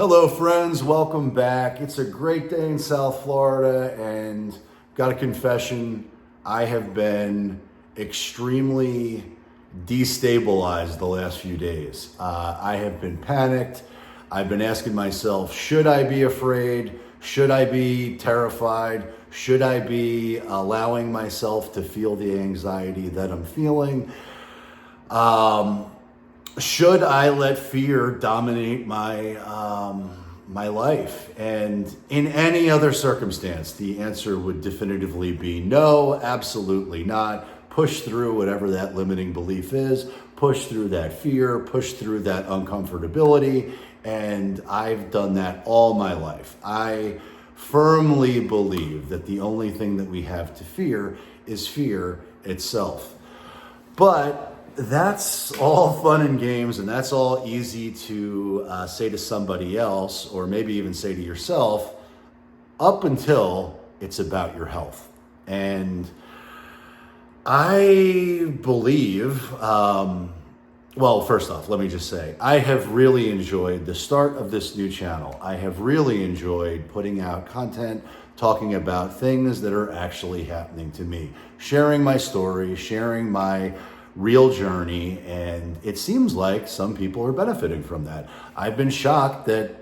Hello friends, welcome back. It's a great day in South Florida and got a confession. I have been extremely destabilized the last few days. I have been panicked. I've been asking myself, should I be afraid? Should I be terrified? Should I be allowing myself to feel the anxiety that I'm feeling? Should I let fear dominate my life? And in any other circumstance, the answer would definitively be no, absolutely not. Push through whatever that limiting belief is, push through that fear, push through that uncomfortability. And I've done that all my life. I firmly believe that the only thing that we have to fear is fear itself. But that's all fun and games, and that's all easy to say to somebody else, or maybe even say to yourself, up until it's about your health. And I believe, well, first off, let me just say, I have really enjoyed the start of this new channel. I have really enjoyed putting out content, talking about things that are actually happening to me, sharing my story, sharing my real journey, and it seems like some people are benefiting from that. I've been shocked that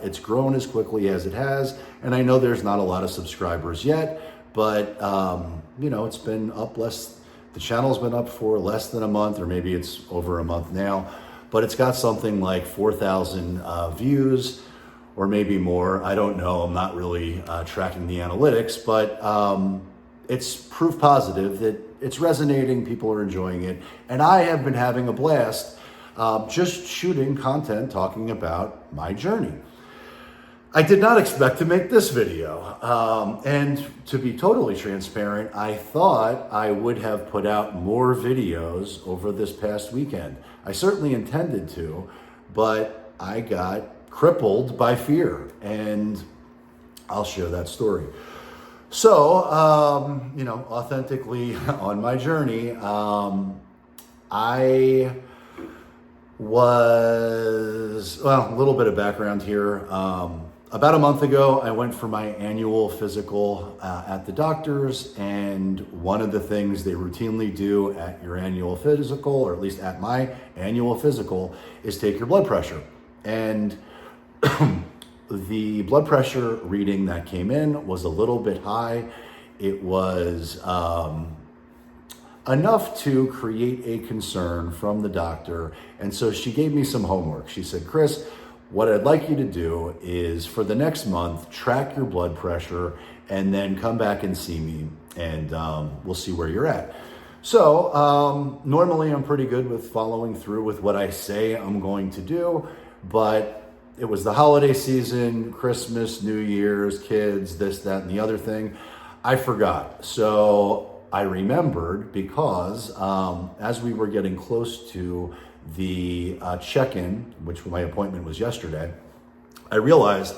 it's grown as quickly as it has, and I know there's not a lot of subscribers yet, but it's been up the channel's been up for less than a month, or maybe it's over a month now, but it's got something like 4,000 views, or maybe more. I don't know, I'm not really tracking the analytics, but it's proof positive that it's resonating, people are enjoying it, and I have been having a blast just shooting content talking about my journey. I did not expect to make this video, and to be totally transparent, I thought I would have put out more videos over this past weekend. I certainly intended to, but I got crippled by fear, and I'll share that story. So, authentically on my journey, I was, a little bit of background here. About a month ago, I went for my annual physical at the doctor's, and one of the things they routinely do at your annual physical, or at least at my annual physical, is take your blood pressure. And the blood pressure reading that came in was a little bit high. It was enough to create a concern from the doctor. And so she gave me some homework. She said, Chris, what I'd like you to do is for the next month, track your blood pressure and then come back and see me, and we'll see where you're at. So normally I'm pretty good with following through with what I say I'm going to do, but it was the holiday season, Christmas, New Year's, kids, this, that, and the other thing. I forgot. So I remembered because as we were getting close to the check-in, which my appointment was yesterday, I realized,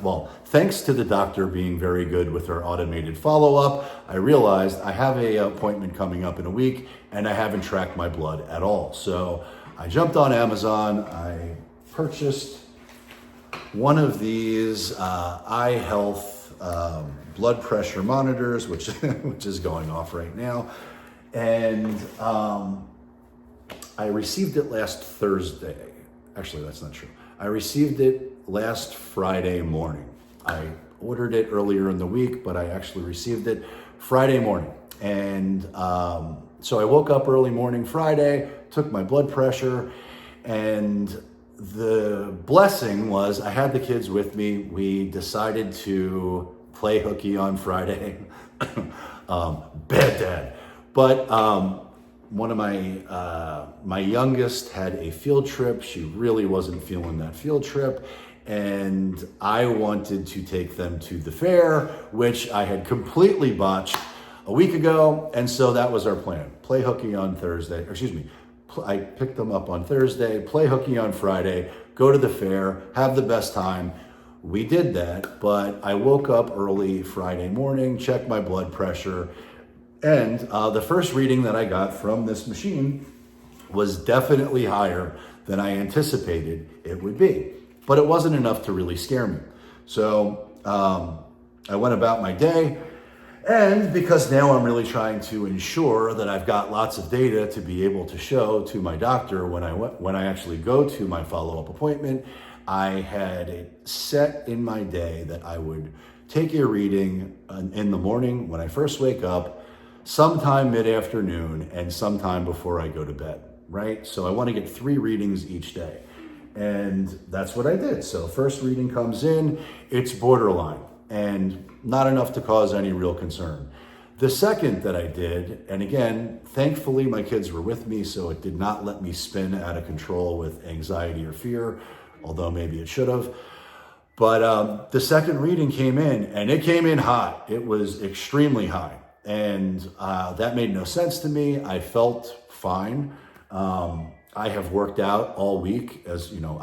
well, thanks to the doctor being very good with her automated follow-up, I realized I have an appointment coming up in a week and I haven't tracked my blood at all. So I jumped on Amazon, I purchased one of these eye health blood pressure monitors, which is going off right now, and I received it last Thursday. Actually, that's not true. I received it last Friday morning. I ordered it earlier in the week, but I actually received it Friday morning. And so I woke up early morning Friday, took my blood pressure, and the blessing was I had the kids with me. We decided to play hooky on Friday. Bad dad. But one of my youngest had a field trip. She really wasn't feeling that field trip. And I wanted to take them to the fair, which I had completely botched a week ago. And so that was our plan. Play hooky on Thursday, I picked them up on Thursday, play hooky on Friday, go to the fair, have the best time. We did that, but I woke up early Friday morning, checked my blood pressure, and the first reading that I got from this machine was definitely higher than I anticipated it would be. but it wasn't enough to really scare me. So I went about my day. And because now I'm really trying to ensure that I've got lots of data to be able to show to my doctor when I actually go to my follow-up appointment, I had it set in my day that I would take a reading in the morning when I first wake up, sometime mid-afternoon, and sometime before I go to bed, right? So I want to get 3 readings each day. And that's what I did. So first reading comes in, it's borderline and not enough to cause any real concern. The second that I did, and again, thankfully my kids were with me, so it did not let me spin out of control with anxiety or fear, although maybe it should have. But the second reading came in, and it came in hot. It was extremely high, and that made no sense to me. I felt fine. I have worked out all week, as you know.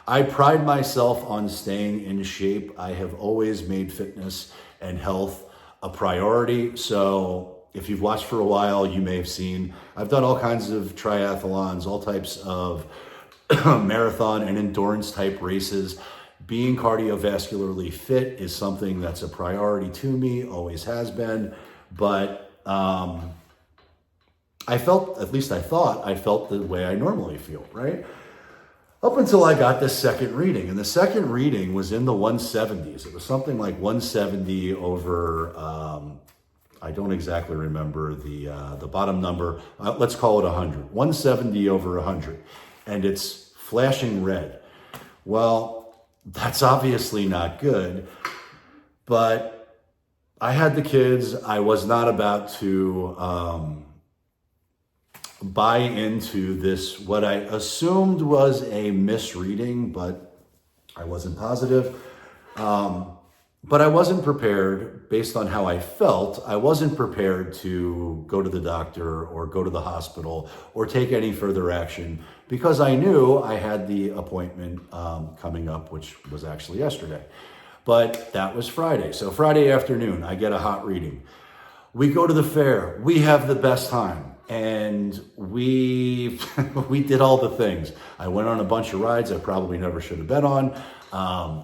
I pride myself on staying in shape. I have always made fitness and health a priority. So if you've watched for a while, you may have seen I've done all kinds of triathlons, all types of marathon and endurance type races. Being cardiovascularly fit is something that's a priority to me, always has been. But I felt, at least I thought, I felt the way I normally feel, right? Up until I got this second reading. And the second reading was in the 170s. It was something like 170 over, I don't exactly remember the bottom number. Let's call it 100. 170 over 100. And it's flashing red. Well, that's obviously not good. But I had the kids. I was not about to buy into this, what I assumed was a misreading, but I wasn't positive. But I wasn't prepared, based on how I felt, I wasn't prepared to go to the doctor or go to the hospital or take any further action, because I knew I had the appointment coming up, which was actually yesterday. But that was Friday. So Friday afternoon, I get a hot reading. We go to the fair. We have the best time. And we did all the things. I went on a bunch of rides I probably never should have been on.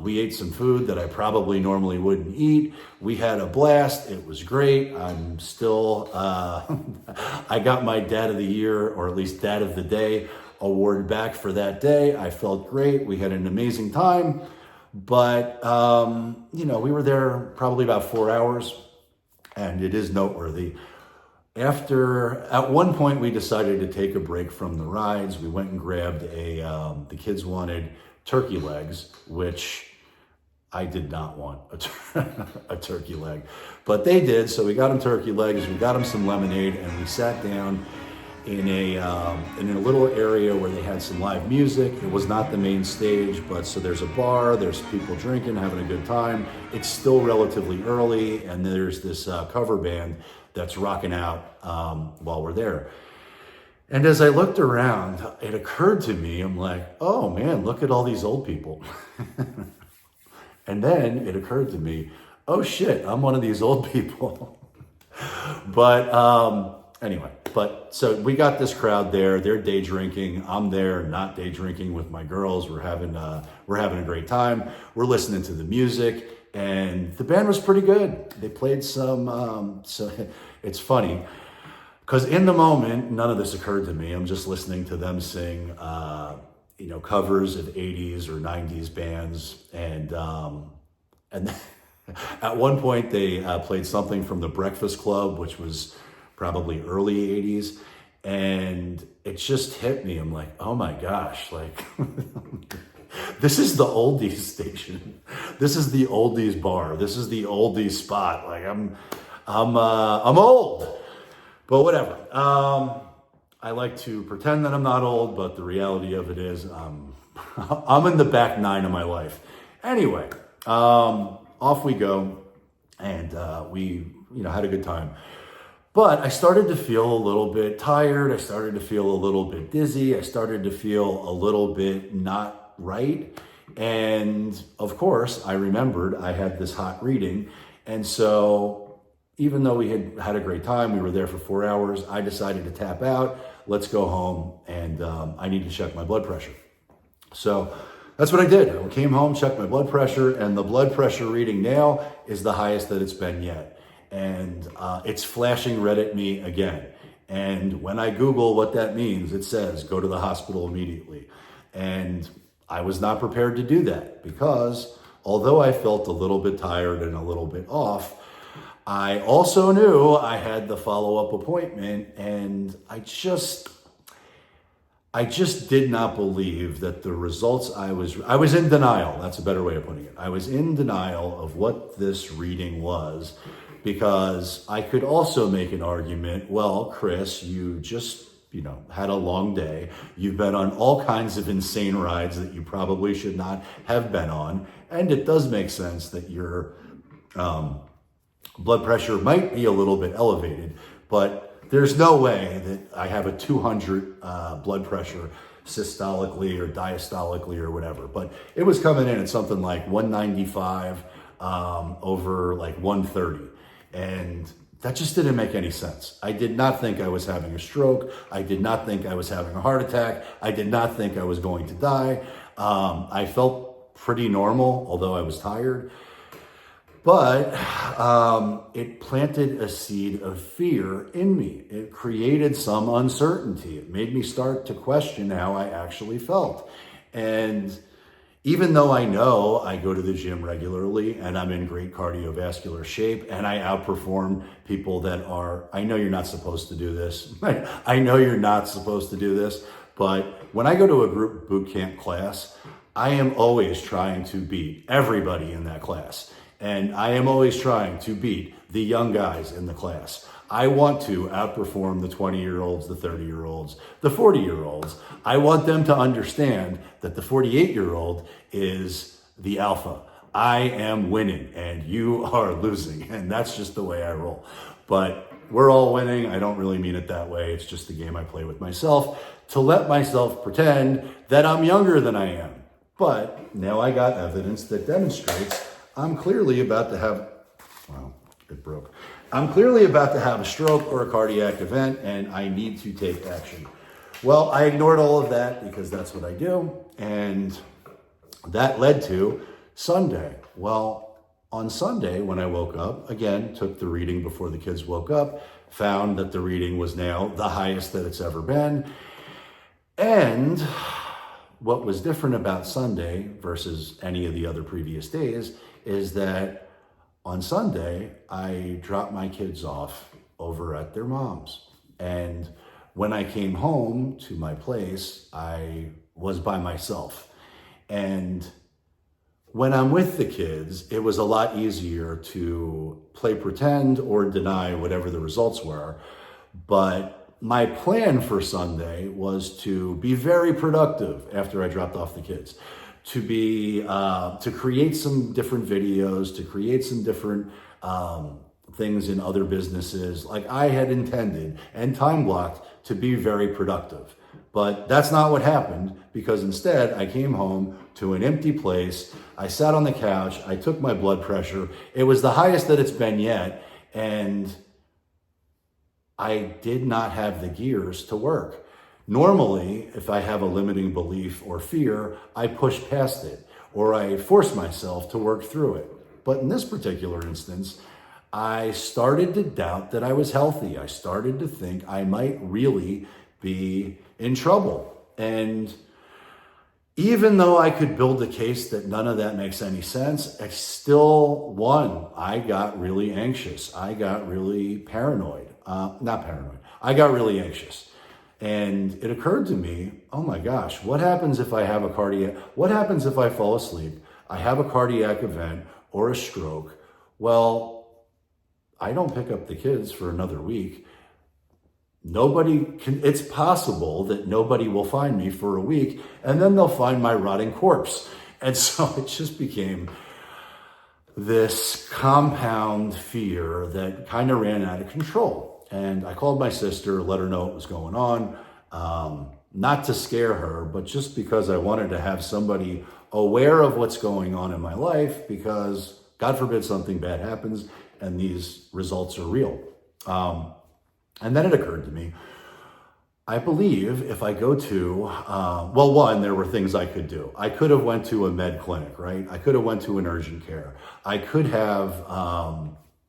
We ate some food that I probably normally wouldn't eat. We had a blast. It was great. I'm still, I got my Dad of the Year, or at least Dad of the Day award back for that day. I felt great. We had an amazing time. But, we were there probably about 4 hours, and it is noteworthy. At one point, we decided to take a break from the rides. We went and grabbed the kids wanted turkey legs, which I did not want a turkey leg, but they did. So we got them turkey legs, we got them some lemonade, and we sat down in a little area where they had some live music. It was not the main stage, but so there's a bar, there's people drinking, having a good time. It's still relatively early, and there's this cover band that's rocking out while we're there. And as I looked around, it occurred to me, I'm like, oh man, look at all these old people. And then it occurred to me, oh shit, I'm one of these old people. But anyway, so we got this crowd there. They're day drinking. I'm there, not day drinking with my girls. We're having a great time. We're listening to the music. And the band was pretty good. They played some, so it's funny, because in the moment, none of this occurred to me. I'm just listening to them sing, covers of 80s or 90s bands. And at one point, they played something from the Breakfast Club, which was probably early 80s. And it just hit me. I'm like, oh my gosh, like... This is the oldies station. This is the oldies bar. This is the oldies spot. Like I'm old, but whatever. I like to pretend that I'm not old, but the reality of it is, I'm in the back 9 of my life. Anyway, off we go, and we had a good time. But I started to feel a little bit tired. I started to feel a little bit dizzy. I started to feel a little bit not right. And of course, I remembered I had this hot reading. And so even though we had a great time, we were there for 4 hours, I decided to tap out. Let's go home, and I need to check my blood pressure. So That's what I did. I came home, checked my blood pressure, and the blood pressure reading now is the highest that it's been yet. And it's flashing red at me again. And when I Google what that means, it says go to the hospital immediately. And I was not prepared to do that because although I felt a little bit tired and a little bit off, I also knew I had the follow-up appointment, and I just did not believe that the results I was in denial. That's a better way of putting it. I was in denial of what this reading was because I could also make an argument, well, Chris, you just, had a long day. You've been on all kinds of insane rides that you probably should not have been on. And it does make sense that your blood pressure might be a little bit elevated, but there's no way that I have a 200 blood pressure systolically or diastolically or whatever. But it was coming in at something like 195 over like 130. And that just didn't make any sense. I did not think I was having a stroke. I did not think I was having a heart attack. I did not think I was going to die. I felt pretty normal, although I was tired. But it planted a seed of fear in me. It created some uncertainty. It made me start to question how I actually felt. And even though I know I go to the gym regularly and I'm in great cardiovascular shape and I outperform people that I know you're not supposed to do this. I know you're not supposed to do this. But when I go to a group boot camp class, I am always trying to beat everybody in that class. And I am always trying to beat the young guys in the class. I want to outperform the 20-year-olds, the 30-year-olds, the 40-year-olds. I want them to understand that the 48-year-old is the alpha. I am winning and you are losing. And that's just the way I roll. But we're all winning. I don't really mean it that way. It's just the game I play with myself to let myself pretend that I'm younger than I am. But now I got evidence that demonstrates I'm clearly about to have, it broke. I'm clearly about to have a stroke or a cardiac event and I need to take action. Well, I ignored all of that because that's what I do. And that led to Sunday. Well, on Sunday when I woke up, again, took the reading before the kids woke up, found that the reading was now the highest that it's ever been. And what was different about Sunday versus any of the other previous days is that on Sunday, I dropped my kids off over at their mom's. And when I came home to my place, I was by myself. And when I'm with the kids, it was a lot easier to play pretend or deny whatever the results were. But my plan for Sunday was to be very productive after I dropped off the kids. To create some different videos, to create some different things in other businesses like I had intended and time blocked to be very productive. But that's not what happened because instead I came home to an empty place. I sat on the couch. I took my blood pressure. It was the highest that it's been yet. And I did not have the gears to work. Normally, if I have a limiting belief or fear, I push past it or I force myself to work through it. But in this particular instance, I started to doubt that I was healthy. I started to think I might really be in trouble. And even though I could build a case that none of that makes any sense, I still won. I got really anxious. I got really paranoid. I got really anxious. And it occurred to me, oh my gosh, what happens if I have what happens if I fall asleep, I have a cardiac event or a stroke? Well, I don't pick up the kids for another week. It's possible that nobody will find me for a week and then they'll find my rotting corpse. And so it just became this compound fear that kind of ran out of control. And I called my sister, let her know what was going on, not to scare her, but just because I wanted to have somebody aware of what's going on in my life because God forbid something bad happens and these results are real. And then it occurred to me, I believe if I go to, well, one, there were things I could do. I could have went to a med clinic, right? I could have went to an urgent care. I could have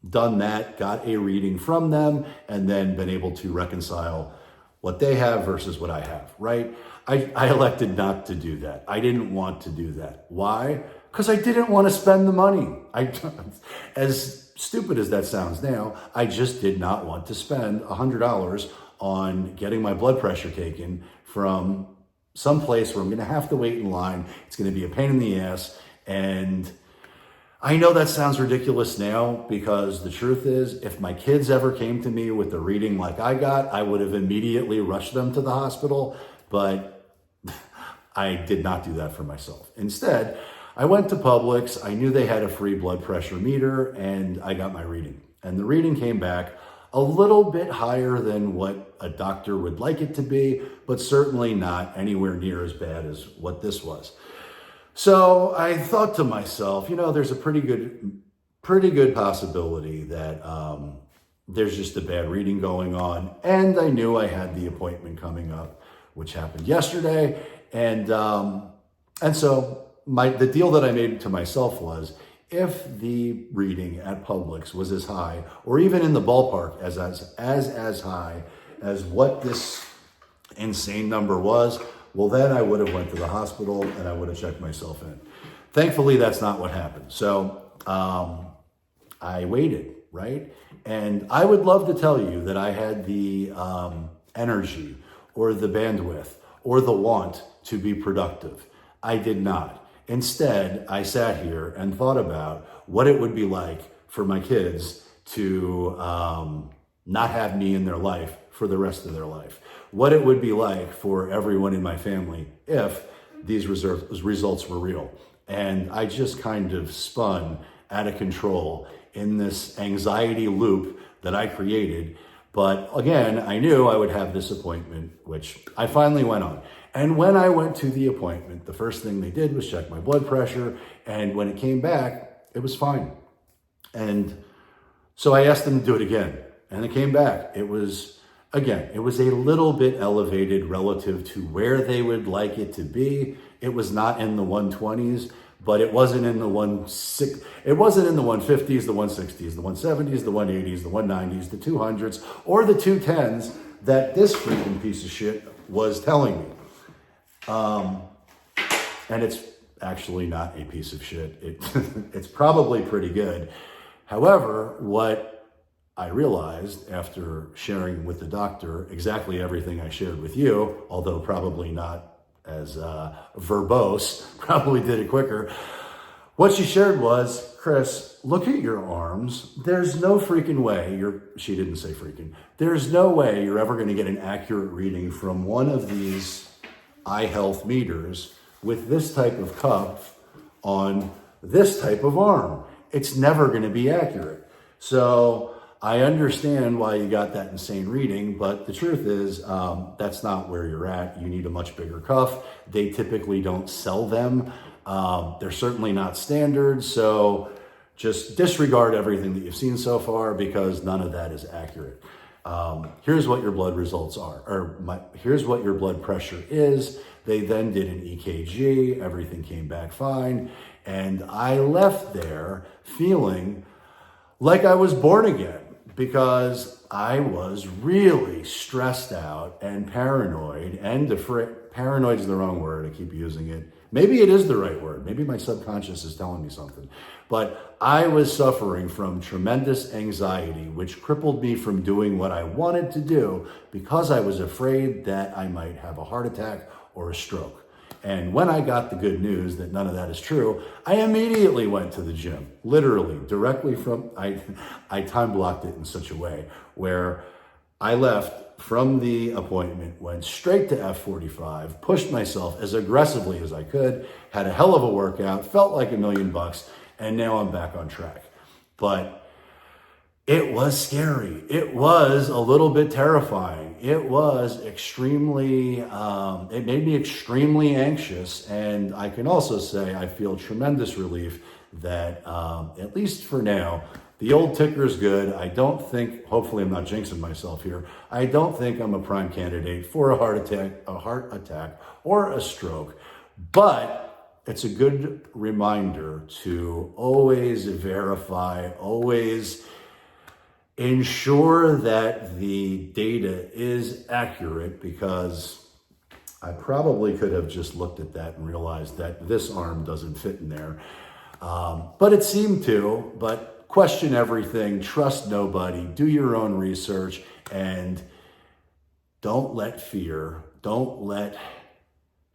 done that, got a reading from them, and then been able to reconcile what they have versus what I have, right? I elected not to do that. I didn't want to do that. Why? Because I didn't want to spend the money. As stupid as that sounds now, I just did not want to spend $100 on getting my blood pressure taken from some place where I'm going to have to wait in line. It's going to be a pain in the ass. And I know that sounds ridiculous now, because the truth is, if my kids ever came to me with a reading like I got, I would have immediately rushed them to the hospital. But I did not do that for myself. Instead, I went to Publix. I knew they had a free blood pressure meter, and I got my reading. And the reading came back a little bit higher than what a doctor would like it to be, but certainly not anywhere near as bad as what this was. So I thought to myself, there's a pretty good possibility that there's just a bad reading going on. And I knew I had the appointment coming up, which happened yesterday. And so the deal that I made to myself was, if the reading at Publix was as high, or even in the ballpark as high as what this insane number was, well, then I would have went to the hospital and I would have checked myself in. Thankfully, that's not what happened. So I waited, right? And I would love to tell you that I had the energy or the bandwidth or the want to be productive. I did not. Instead, I sat here and thought about what it would be like for my kids to not have me in their life for the rest of their life. What it would be like for everyone in my family if these results were real. And I just kind of spun out of control in this anxiety loop that I created. But again, I knew I would have this appointment, which I finally went on. And when I went to the appointment, the first thing they did was check my blood pressure. And when it came back, it was fine. And so I asked them to do it again. And it came back. It was a little bit elevated relative to where they would like it to be. It was not in the 120s, but it wasn't in the 150s, the 160s, the 170s, the 180s, the 190s, the 200s, or the 210s that this freaking piece of shit was telling me. And it's actually not a piece of shit. It's probably pretty good. However, what I realized after sharing with the doctor exactly everything I shared with you, although probably not as verbose, probably did it quicker. What she shared was, Chris, look at your arms. There's no freaking way she didn't say freaking. There's no way you're ever going to get an accurate reading from one of these eye health meters with this type of cuff on this type of arm. It's never going to be accurate. So I understand why you got that insane reading, but the truth is that's not where you're at. You need a much bigger cuff. They typically don't sell them. They're certainly not standard. So just disregard everything that you've seen so far, because none of that is accurate. Here's what your blood results are, here's what your blood pressure is. They then did an EKG, everything came back fine. And I left there feeling like I was born again, because I was really stressed out and paranoid and afraid. Paranoid is the wrong word, I keep using it. Maybe it is the right word. Maybe my subconscious is telling me something. But I was suffering from tremendous anxiety, which crippled me from doing what I wanted to do because I was afraid that I might have a heart attack or a stroke. And when I got the good news that none of that is true, I immediately went to the gym, literally, directly from, I time blocked it in such a way where I left from the appointment, went straight to F45, pushed myself as aggressively as I could, had a hell of a workout, felt like $1,000,000, and now I'm back on track. But it was scary. It was a little bit terrifying. It was extremely, it made me extremely anxious. And I can also say I feel tremendous relief that, at least for now, The old ticker is good. I don't think, hopefully I'm not jinxing myself here, I don't think I'm a prime candidate for a heart attack or a stroke. But it's a good reminder to always verify, always ensure that the data is accurate, because I probably could have just looked at that and realized that this arm doesn't fit in there. But it seemed to. But question everything, trust nobody, do your own research, and don't let fear, don't let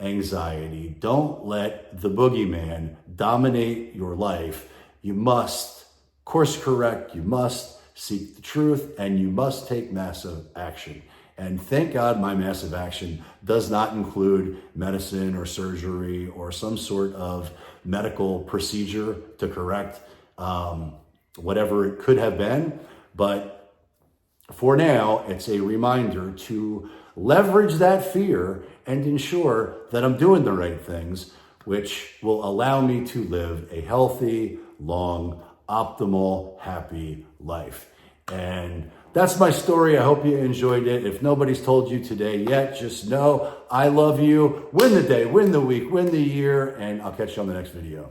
anxiety, don't let the boogeyman dominate your life. You must course correct, you must seek the truth, and you must take massive action. And thank God my massive action does not include medicine or surgery or some sort of medical procedure to correct whatever it could have been. But for now, it's a reminder to leverage that fear and ensure that I'm doing the right things, which will allow me to live a healthy, long, optimal, happy life. And that's my story. I hope you enjoyed it. If nobody's told you today yet, just know I love you. Win the day, win the week, win the year, and I'll catch you on the next video.